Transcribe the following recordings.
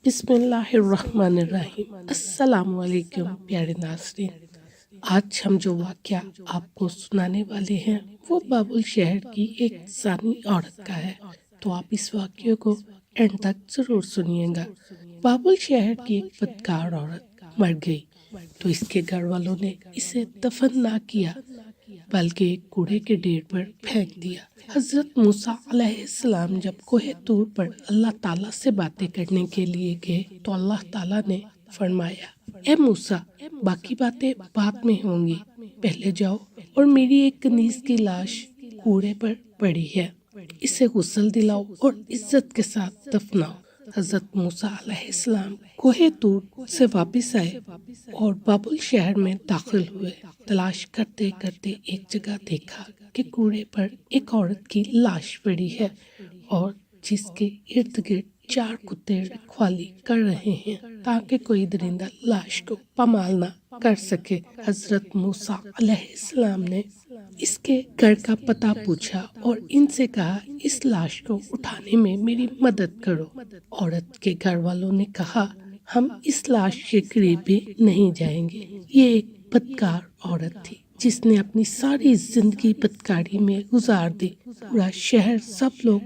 بسم اللہ الرحمن الرحیم۔ السلام علیکم پیارے ناظرین، آج ہم جو واقعہ آپ کو سنانے والے ہیں وہ بابل شہر کی ایک زانی عورت کا ہے، تو آپ اس واقعے کو اینڈ تک ضرور سنیے گا۔ بابل شہر کی ایک بدکار عورت مر گئی تو اس کے گھر والوں نے اسے دفن نہ کیا بلکہ ایک کوڑے کے ڈھیر پر پھینک دیا۔ حضرت موسیٰ علیہ السلام جب کوہ طور پر اللہ تعالیٰ سے باتیں کرنے کے لیے گئے تو اللہ تعالیٰ نے فرمایا، اے موسیٰ، باقی باتیں بعد میں ہوں گی، پہلے جاؤ اور میری ایک کنیز کی لاش کوڑے پر پڑی ہے، اسے غسل دلاؤ اور عزت کے ساتھ دفناؤ۔ حضرت موسیٰ علیہ السلام کوہ طور سے واپس آئے اور بابل شہر میں داخل ہوئے۔ تلاش کرتے کرتے ایک جگہ دیکھا کہ کوڑے پر ایک عورت کی لاش پڑی ہے اور جس کے ارد گرد 4 کتے رکھوالی کر رہے ہیں تاکہ کوئی درندہ لاش کو پامال نہ کر سکے۔ حضرت موسیٰ علیہ السلام نے اس کے گھر کا پتہ پوچھا اور ان سے کہا، اس لاش کو اٹھانے میں میری مدد کرو۔ عورت کے گھر والوں نے کہا، ہم اس لاش کے قریب بھی نہیں جائیں گے۔ یہ ایک بدکار عورت تھی جس نے اپنی ساری زندگی بدکاری میں گزار دی۔ پورا شہر سب لوگ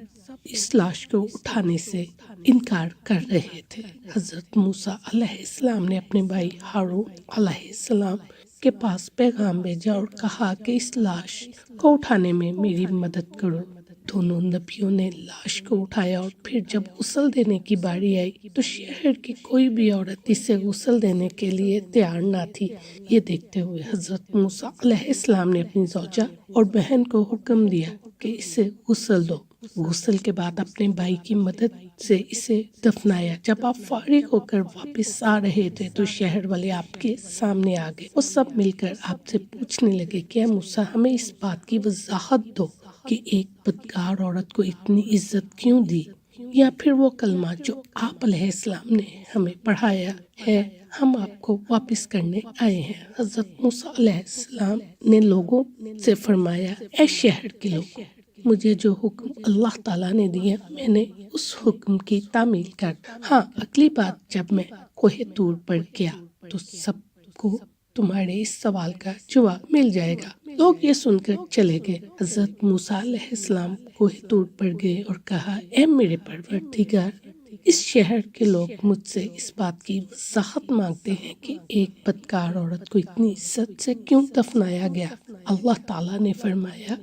اس لاش کو اٹھانے سے انکار کر رہے تھے۔ حضرت موسیٰ علیہ السلام نے اپنے بھائی ہارون علیہ السلام کے پاس پیغام بھیجا اور کہا کہ اس لاش کو اٹھانے میں میری مدد کرو۔ دونوں نبیوں نے لاش کو اٹھایا اور پھر جب غسل دینے کی باری آئی تو شہر کی کوئی بھی عورت اسے غسل دینے کے لیے تیار نہ تھی۔ یہ دیکھتے ہوئے حضرت موسیٰ علیہ السلام نے اپنی زوجہ اور بہن کو حکم دیا کہ اسے غسل دو۔ غسل کے بعد اپنے بھائی کی مدد سے اسے دفنایا۔ جب آپ فارغ ہو کر واپس آ رہے تھے تو شہر والے آپ کے سامنے آ گئے۔ وہ سب مل کر آپ سے پوچھنے لگے کہ اے موسیٰ، ہمیں اس بات کی وضاحت دو کہ ایک بدکار عورت کو اتنی عزت کیوں دی، یا پھر وہ کلمہ جو آپ علیہ السلام نے ہمیں پڑھایا ہے ہم آپ کو واپس کرنے آئے ہیں۔ حضرت موسیٰ علیہ السلام نے لوگوں سے فرمایا، اے شہر کے لوگوں، مجھے جو حکم اللہ تعالیٰ نے دیا میں نے اس حکم کی تعمیل کر۔ ہاں، اگلی بار جب میں کوہ طور پر گیا تو سب کو تمہارے اس سوال کا جواب مل جائے گا۔ لوگ یہ سن کر چلے گئے۔ حضرت موسیٰ علیہ السلام کوہ طور پر گئے اور کہا، اے میرے پروردگار، اس شہر کے لوگ مجھ سے اس بات کی وضاحت مانگتے ہیں کہ ایک بدکار عورت کو اتنی عزت سے کیوں دفنایا گیا۔ اللہ تعالیٰ نے فرمایا،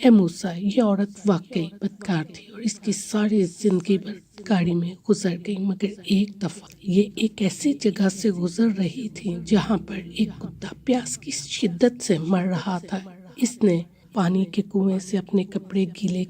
اے موسیٰ، یہ عورت واقعی بدکار تھی اور اس کی ساری زندگی بدکاری میں گزر گئی، مگر ایک دفعہ یہ ایک ایسی جگہ سے گزر رہی تھی جہاں پر ایک کتا پیاس کی شدت سے مر رہا تھا۔ اس نے پانی کے کنویں سے اپنے کپڑے گیلے